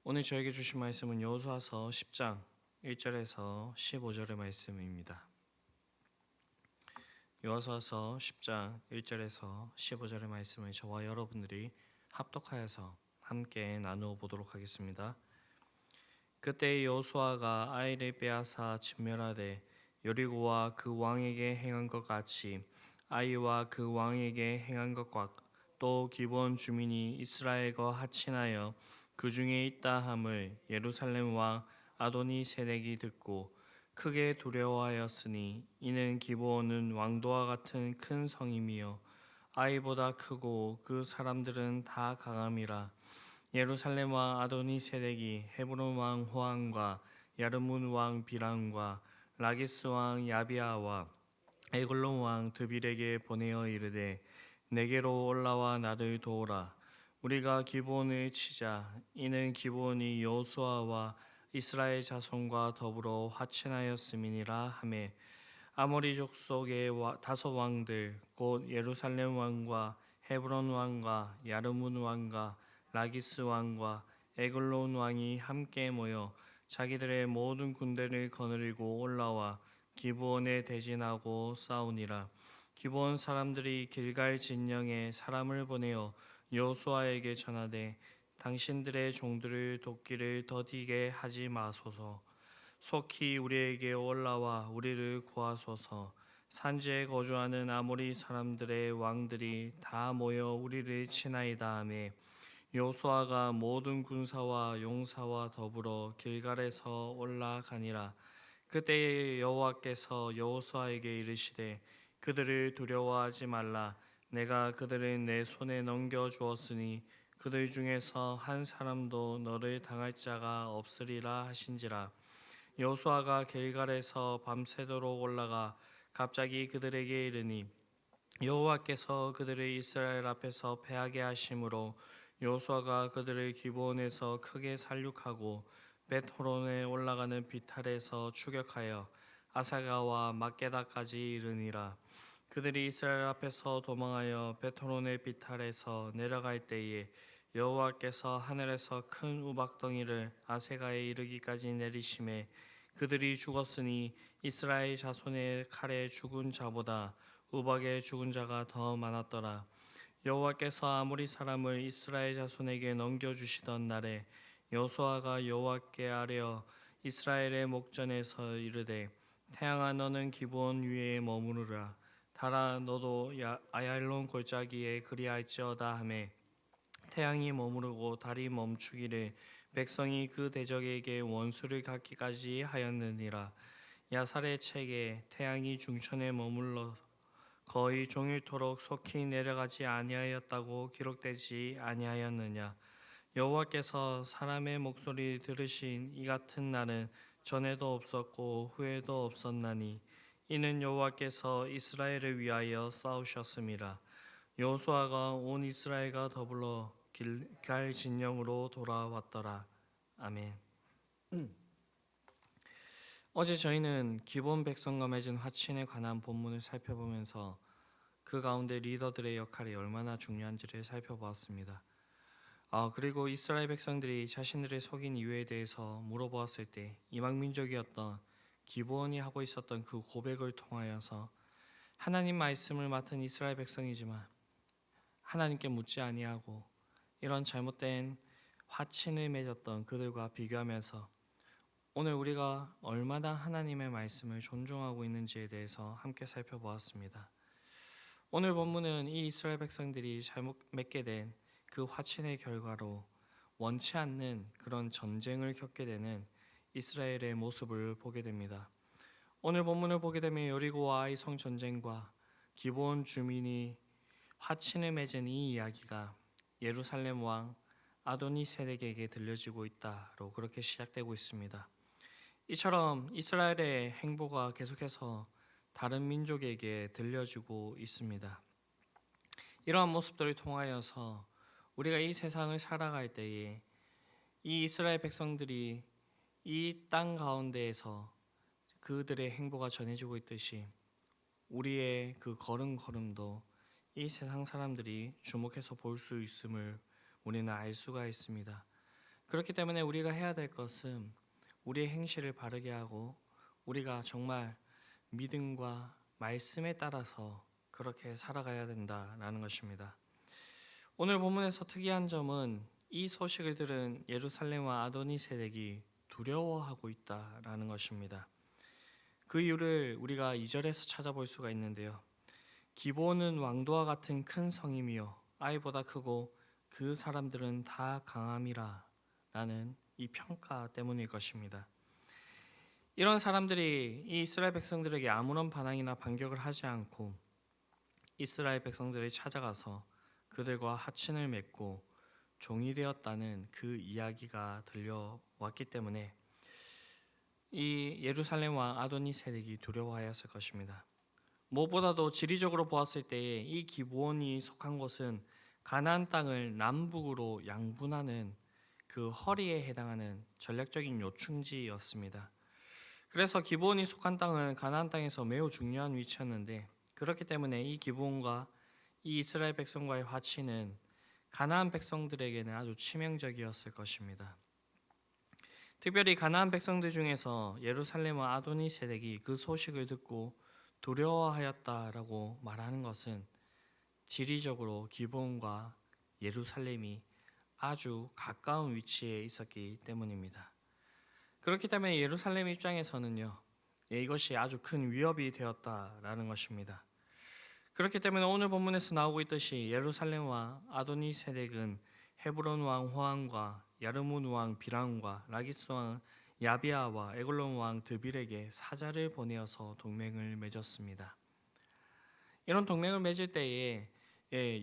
오늘 저에게 주신 말씀은 여호수아서 10장 1절에서 15절의 말씀입니다. 여호수아서 10장 1절에서 15절의 말씀을 저와 여러분들이 합독하여서 함께 나누어 보도록 하겠습니다. 그때 여호수아가 아이를 빼앗아 진멸하되 여리고와 그 왕에게 행한 것 같이 아이와 그 왕에게 행한 것과 또 기브온 주민이 이스라엘과 합친하여 그 중에 있다 함을 예루살렘 왕 아도니 세덱이 듣고 크게 두려워하였으니 이는 기브온은 왕도와 같은 큰 성임이요 아이보다 크고 그 사람들은 다 강함이라. 예루살렘 왕 아도니 세덱이 헤브론 왕 호함과 야르문 왕 비람과 라기스 왕 야비아와 에글론 왕 드빌에게 보내어 이르되 내게로 올라와 나를 도우라. 우리가 기브온을 치자. 이는 기브온이 여호수아와 이스라엘 자손과 더불어 화친하였음이니라 하매 아모리 족속의 다섯 왕들 곧 예루살렘 왕과 헤브론 왕과 야르문 왕과 라기스 왕과 에글론 왕이 함께 모여 자기들의 모든 군대를 거느리고 올라와 기브온에 대진하고 싸우니라. 기브온 사람들이 길갈 진영에 사람을 보내어 여호수아에게 전하되 당신들의 종들을 돕기를 더디게 하지 마소서. 속히 우리에게 올라와 우리를 구하소서. 산지에 거주하는 아모리 사람들의 왕들이 다 모여 우리를 치나이다 하매 여호수아가 모든 군사와 용사와 더불어 길갈에서 올라가니라. 그때 여호와께서 여호수아에게 이르시되 그들을 두려워하지 말라. 내가 그들을 내 손에 넘겨 주었으니 그들 중에서 한 사람도 너를 당할 자가 없으리라 하신지라. 여호수아가 길갈에서 밤새도록 올라가 갑자기 그들에게 이르니 여호와께서 그들을 이스라엘 앞에서 패하게 하심으로 여호수아가 그들을 기브온에서 크게 살육하고 벳호론에 올라가는 비탈에서 추격하여 아사가와 막게다까지 이르니라. 그들이 이스라엘 앞에서 도망하여 벳호론의 비탈에서 내려갈 때에 여호와께서 하늘에서 큰 우박덩이를 아세가에 이르기까지 내리심에 그들이 죽었으니 이스라엘 자손의 칼에 죽은 자보다 우박에 죽은 자가 더 많았더라. 여호와께서 아모리 사람을 이스라엘 자손에게 넘겨주시던 날에 여호수아가 여호와께 아뢰어 이스라엘의 목전에서 이르되 태양아 너는 기브온 위에 머무르라. 달아 너도 아얄론 골짜기에 그리할지어다 하매 태양이 머무르고 달이 멈추기를 백성이 그 대적에게 원수를 갚기까지 하였느니라. 야살의 책에 태양이 중천에 머물러 거의 종일토록 속히 내려가지 아니하였다고 기록되지 아니하였느냐. 여호와께서 사람의 목소리 들으신 이 같은 날은 전에도 없었고 후에도 없었나니 이는 여호와께서 이스라엘을 위하여 싸우셨음이라. 여호수아가 온 이스라엘과 더불어 길갈 진영으로 돌아왔더라. 아멘. 어제 저희는 기본 백성과 맺은 화친에 관한 본문을 살펴보면서 그 가운데 리더들의 역할이 얼마나 중요한지를 살펴보았습니다. 그리고 이스라엘 백성들이 자신들의 속인 이유에 대해서 물어보았을 때 이방민족이었던 기브온이 하고 있었던 그 고백을 통하여서 하나님 말씀을 맡은 이스라엘 백성이지만 하나님께 묻지 아니하고 이런 잘못된 화친을 맺었던 그들과 비교하면서 오늘 우리가 얼마나 하나님의 말씀을 존중하고 있는지에 대해서 함께 살펴보았습니다. 오늘 본문은 이 이스라엘 백성들이 잘못 맺게 된 그 화친의 결과로 원치 않는 그런 전쟁을 겪게 되는 이스라엘의 모습을 보게 됩니다. 오늘 본문을 보게 되면 여리고와 아이 성 전쟁과 기브온 주민이 화친을 맺은 이 이야기가 예루살렘 왕 아도니 세덱에게 들려지고 있다로 그렇게 시작되고 있습니다. 이처럼 이스라엘의 행보가 계속해서 다른 민족에게 들려지고 있습니다. 이러한 모습들을 통하여서 우리가 이 세상을 살아갈 때에 이 이스라엘 백성들이 이 땅 가운데에서 그들의 행보가 전해지고 있듯이 우리의 그 걸음걸음도 이 세상 사람들이 주목해서 볼 수 있음을 우리는 알 수가 있습니다. 그렇기 때문에 우리가 해야 될 것은 우리의 행실을 바르게 하고 우리가 정말 믿음과 말씀에 따라서 그렇게 살아가야 된다라는 것입니다. 오늘 본문에서 특이한 점은 이 소식을 들은 예루살렘과 아도니세덱이 두려워하고 있다라는 것입니다. 그 이유를 우리가 2절에서 찾아볼 수가 있는데요. 기브온은 왕도와 같은 큰 성임이요 아이보다 크고 그 사람들은 다 강함이라 라는 이 평가 때문일 것입니다. 이런 사람들이 이 이스라엘 백성들에게 아무런 반항이나 반격을 하지 않고 이스라엘 백성들이 찾아가서 그들과 하친을 맺고 종이 되었다는 그 이야기가 들려왔기 때문에 이 예루살렘 왕 아도니세덱이 두려워하였을 것입니다. 무엇보다도 지리적으로 보았을 때에 이 기브온이 속한 곳은 가나안 땅을 남북으로 양분하는 그 허리에 해당하는 전략적인 요충지였습니다. 그래서 기브온이 속한 땅은 가나안 땅에서 매우 중요한 위치였는데 그렇기 때문에 이 기브온과 이 이스라엘 백성과의 화치는 가나안 백성들에게는 아주 치명적이었을 것입니다. 특별히 가나안 백성들 중에서 예루살렘과 아도니세덱이 그 소식을 듣고 두려워하였다라고 말하는 것은 지리적으로 기브온과 예루살렘이 아주 가까운 위치에 있었기 때문입니다. 그렇기 때문에 예루살렘 입장에서는요, 이것이 아주 큰 위협이 되었다라는 것입니다. 그렇기 때문에 오늘 본문에서 나오고 있듯이 예루살렘과 아도니세덱은 헤브론 왕 호함과 야르문 왕 비람과 라기스 왕 야비아와 에글론 왕 드빌에게 사자를 보내어서 동맹을 맺었습니다. 이런 동맹을 맺을 때에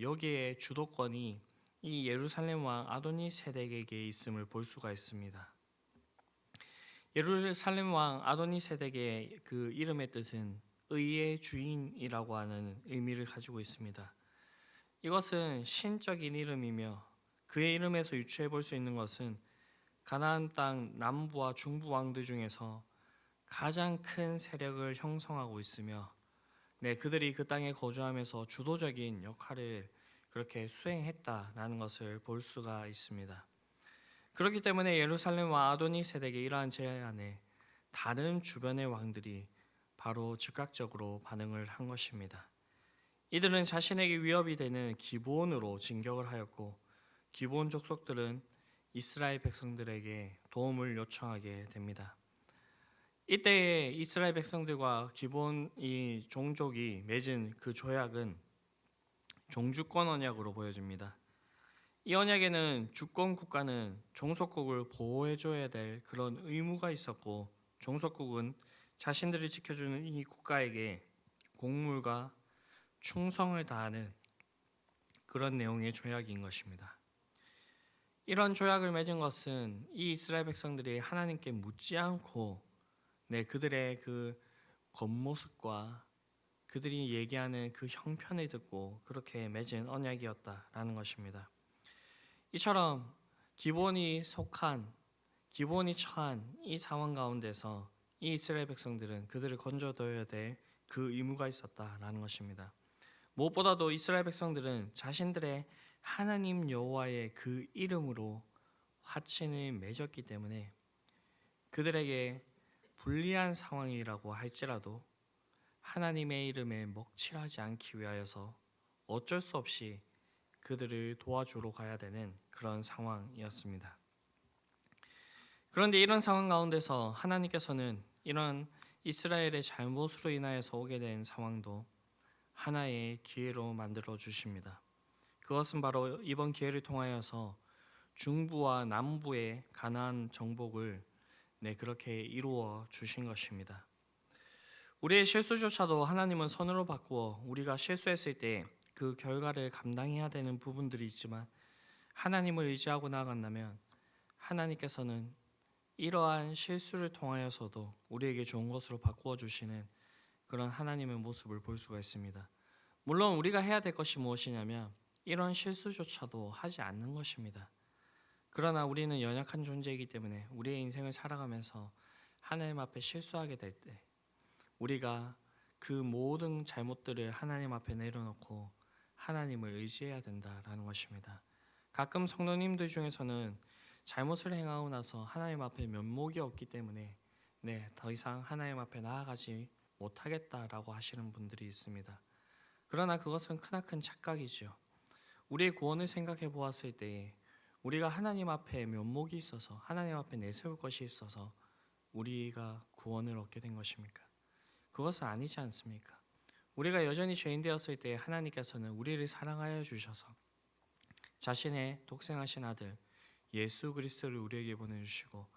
여기에 주도권이 이 예루살렘 왕 아도니세덱에게 있음을 볼 수가 있습니다. 예루살렘 왕 아도니세덱의 그 이름의 뜻은 의의 주인이라고 하는 의미를 가지고 있습니다. 이것은 신적인 이름이며 그의 이름에서 유추해 볼 수 있는 것은 가나안 땅 남부와 중부 왕들 중에서 가장 큰 세력을 형성하고 있으며 그들이 그 땅에 거주하면서 주도적인 역할을 그렇게 수행했다라는 것을 볼 수가 있습니다. 그렇기 때문에 예루살렘과 아도니세덱의 이러한 제안에 다른 주변의 왕들이 바로 즉각적으로 반응을 한 것입니다. 이들은 자신에게 위협이 되는 기브온으로 진격을 하였고 기브온 족속들은 이스라엘 백성들에게 도움을 요청하게 됩니다. 이때에 이스라엘 백성들과 기브온 이 종족이 맺은 그 조약은 종주권 언약으로 보여집니다. 이 언약에는 주권 국가는 종속국을 보호해줘야 될 그런 의무가 있었고 종속국은 자신들이 지켜주는 이 국가에게 공물과 충성을 다하는 그런 내용의 조약인 것입니다. 이런 조약을 맺은 것은 이 이스라엘 백성들이 하나님께 묻지 않고 그들의 그 겉모습과 그들이 얘기하는 그 형편을 듣고 그렇게 맺은 언약이었다라는 것입니다. 이처럼 기브온이 처한 이 상황 가운데서 이 이스라엘 백성들은 그들을 건져둬야 될 그 의무가 있었다라는 것입니다. 무엇보다도 이스라엘 백성들은 자신들의 하나님 여호와의 그 이름으로 화친을 맺었기 때문에 그들에게 불리한 상황이라고 할지라도 하나님의 이름에 먹칠하지 않기 위하여서 어쩔 수 없이 그들을 도와주러 가야 되는 그런 상황이었습니다. 그런데 이런 상황 가운데서 하나님께서는 이런 이스라엘의 잘못으로 인하여서 오게 된 상황도 하나의 기회로 만들어 주십니다. 그것은 바로 이번 기회를 통하여서 중부와 남부의 가나안 정복을 그렇게 이루어 주신 것입니다. 우리의 실수조차도 하나님은 선으로 바꾸어 우리가 실수했을 때 그 결과를 감당해야 되는 부분들이 있지만 하나님을 의지하고 나아간다면 하나님께서는 이러한 실수를 통하여서도 우리에게 좋은 것으로 바꾸어 주시는 그런 하나님의 모습을 볼 수가 있습니다. 물론 우리가 해야 될 것이 무엇이냐면 이런 실수조차도 하지 않는 것입니다. 그러나 우리는 연약한 존재이기 때문에 우리의 인생을 살아가면서 하나님 앞에 실수하게 될 때 우리가 그 모든 잘못들을 하나님 앞에 내려놓고 하나님을 의지해야 된다라는 것입니다. 가끔 성도님들 중에서는 잘못을 행하고 나서 하나님 앞에 면목이 없기 때문에 더 이상 하나님 앞에 나아가지 못하겠다라고 하시는 분들이 있습니다. 그러나 그것은 크나큰 착각이지요. 우리의 구원을 생각해 보았을 때에 우리가 하나님 앞에 면목이 있어서 하나님 앞에 내세울 것이 있어서 우리가 구원을 얻게 된 것입니까? 그것은 아니지 않습니까? 우리가 여전히 죄인 되었을 때 하나님께서는 우리를 사랑하여 주셔서 자신의 독생하신 아들 예수 그리스도를 우리에게 보내주시고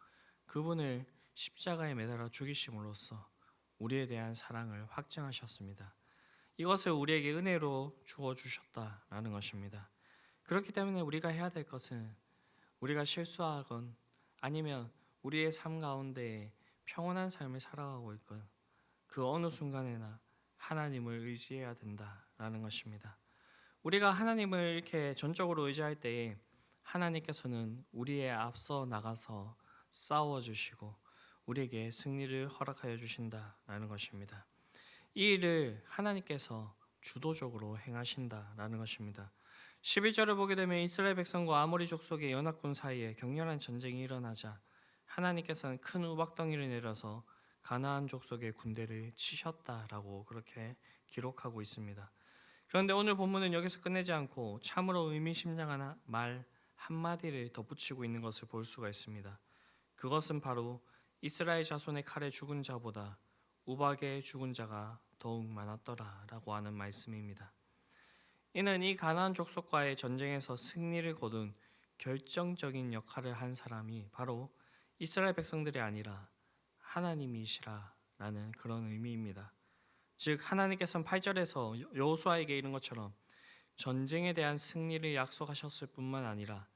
그분을 십자가에 매달아 죽이심으로써 우리에 대한 사랑을 확증하셨습니다. 이것을 우리에게 은혜로 주어 주셨다라는 것입니다. 그렇기 때문에 우리가 해야 될 것은 우리가 실수하건 아니면 우리의 삶 가운데 평온한 삶을 살아가고 있건 그 어느 순간에나 하나님을 의지해야 된다라는 것입니다. 우리가 하나님을 이렇게 전적으로 의지할 때에 하나님께서는 우리의 앞서 나가서 싸워주시고 우리에게 승리를 허락하여 주신다라는 것입니다. 이 일을 하나님께서 주도적으로 행하신다라는 것입니다. 11절을 보게 되면 이스라엘 백성과 아모리 족속의 연합군 사이에 격렬한 전쟁이 일어나자 하나님께서는 큰 우박덩이를 내려서 가나안 족속의 군대를 치셨다라고 그렇게 기록하고 있습니다. 그런데 오늘 본문은 여기서 끝내지 않고 참으로 의미심장한 말 한마디를 덧붙이고 있는 것을 볼 수가 있습니다. 그것은 바로 이스라엘 자손의 칼에 죽은 자보다 우박에 죽은 자가 더욱 많았더라라고 하는 말씀입니다. 이는 이 가나안 족속과의 전쟁에서 승리를 거둔 결정적인 역할을 한 사람이 바로 이스라엘 백성들이 아니라 하나님이시라라는 그런 의미입니다. 즉 하나님께서는 8절에서 여호수아에게 이른 것처럼 전쟁에 대한 승리를 약속하셨을 뿐만 아니라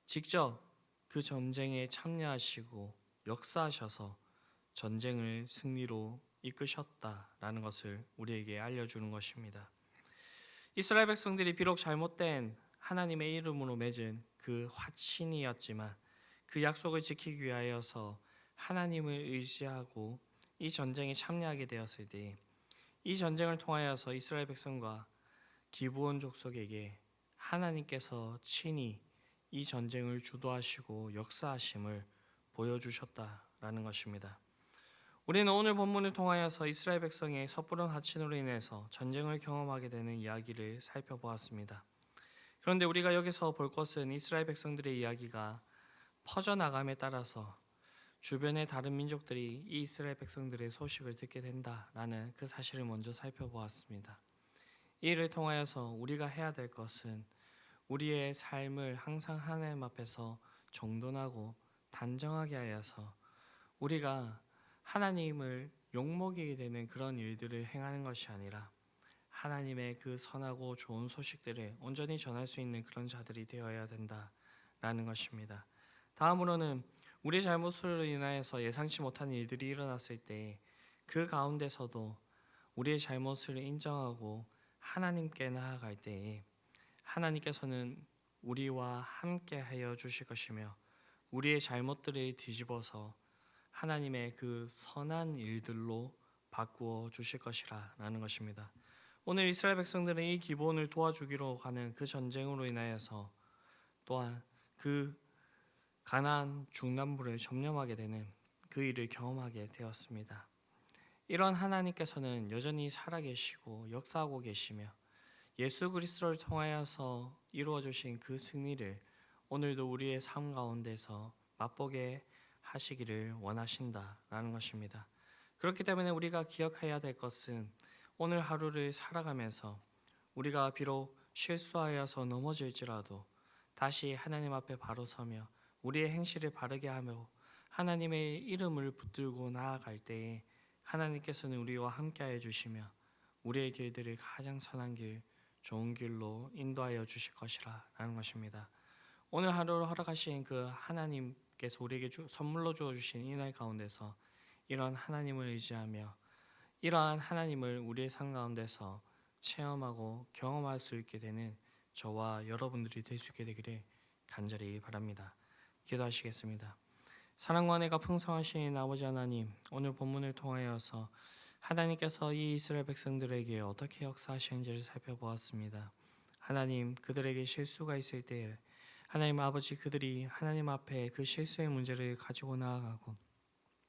직접 그 전쟁에 참여하시고 역사하셔서 전쟁을 승리로 이끄셨다라는 것을 우리에게 알려주는 것입니다. 이스라엘 백성들이 비록 잘못된 하나님의 이름으로 맺은 그 화친이었지만 그 약속을 지키기 위하여서 하나님을 의지하고 이 전쟁에 참여하게 되었을 때 이 전쟁을 통하여서 이스라엘 백성과 기브온 족속에게 하나님께서 친히 이 전쟁을 주도하시고 역사하심을 보여주셨다라는 것입니다. 우리는 오늘 본문을 통하여서 이스라엘 백성의 섣부른 화친으로 인해서 전쟁을 경험하게 되는 이야기를 살펴보았습니다. 그런데 우리가 여기서 볼 것은 이스라엘 백성들의 이야기가 퍼져나감에 따라서 주변의 다른 민족들이 이 이스라엘 백성들의 소식을 듣게 된다라는 그 사실을 먼저 살펴보았습니다. 이 일을 통하여서 우리가 해야 될 것은 우리의 삶을 항상 하나님 앞에서 정돈하고 단정하게 하여서 우리가 하나님을 욕먹이게 되는 그런 일들을 행하는 것이 아니라 하나님의 그 선하고 좋은 소식들을 온전히 전할 수 있는 그런 자들이 되어야 된다라는 것입니다. 다음으로는 우리 잘못으로 인하여서 예상치 못한 일들이 일어났을 때 그 가운데서도 우리의 잘못을 인정하고 하나님께 나아갈 때에 하나님께서는 우리와 함께 하여 주실 것이며 우리의 잘못들을 뒤집어서 하나님의 그 선한 일들로 바꾸어 주실 것이라는 것입니다. 오늘 이스라엘 백성들은 이 기브온을 도와주기로 가는 그 전쟁으로 인하여서 또한 그 가나안 중남부를 점령하게 되는 그 일을 경험하게 되었습니다. 이런 하나님께서는 여전히 살아계시고 역사하고 계시며 예수 그리스도를 통하여서 이루어 주신 그 승리를 오늘도 우리의 삶 가운데서 맛보게 하시기를 원하신다라는 것입니다. 그렇기 때문에 우리가 기억해야 될 것은 오늘 하루를 살아가면서 우리가 비록 실수하여서 넘어질지라도 다시 하나님 앞에 바로 서며 우리의 행실을 바르게 하며 하나님의 이름을 붙들고 나아갈 때에 하나님께서는 우리와 함께하여 주시며 우리의 길들을 가장 선한 길, 좋은 길로 인도하여 주실 것이라는 것입니다. 오늘 하루를 허락하신 그 하나님께서 우리에게 선물로 주어주신 이 날 가운데서 이러한 하나님을 의지하며 이러한 하나님을 우리의 삶 가운데서 체험하고 경험할 수 있게 되는 저와 여러분들이 될 수 있게 되기를 간절히 바랍니다. 기도하시겠습니다. 사랑과 은혜가 풍성하신 아버지 하나님, 오늘 본문을 통하여서 하나님께서 이 이스라엘 백성들에게 어떻게 역사하시는지를 살펴보았습니다. 하나님, 그들에게 실수가 있을 때 하나님 아버지, 그들이 하나님 앞에 그 실수의 문제를 가지고 나아가고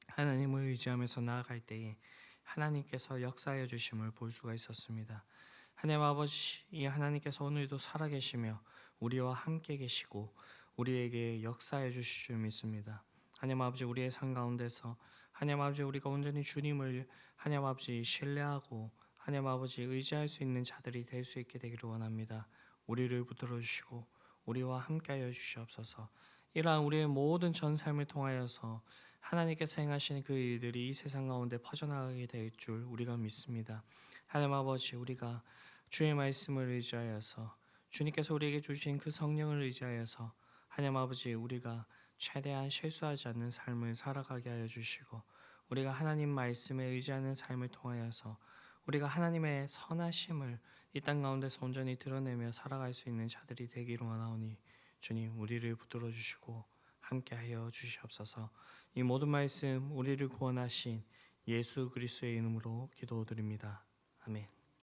하나님을 의지하면서 나아갈 때에 하나님께서 역사하여 주심을 볼 수가 있었습니다. 하나님 아버지, 이 하나님께서 오늘도 살아계시며 우리와 함께 계시고 우리에게 역사해 주실 줄 믿습니다. 하나님 아버지, 우리의 삶 가운데서 하나님 아버지, 우리가 온전히 주님을 하나님 아버지 신뢰하고 하나님 아버지 의지할 수 있는 자들이 될 수 있게 되기를 원합니다. 우리를 붙들어 주시고 우리와 함께하여 주시옵소서. 이러한 우리의 모든 전 삶을 통하여서 하나님께서 행하시는 그 일들이 이 세상 가운데 퍼져나가게 될 줄 우리가 믿습니다. 하나님 아버지, 우리가 주의 말씀을 의지하여서 주님께서 우리에게 주신 그 성령을 의지하여서 하나님 아버지, 우리가 최대한 실수하지 않는 삶을 살아가게 하여 주시고 우리가 하나님 말씀에 의지하는 삶을 통하여서 우리가 하나님의 선하심을 이 땅 가운데서 온전히 드러내며 살아갈 수 있는 자들이 되기를 원하오니 주님, 우리를 붙들어 주시고 함께하여 주시옵소서. 이 모든 말씀 우리를 구원하신 예수 그리스도의 이름으로 기도드립니다. 아멘.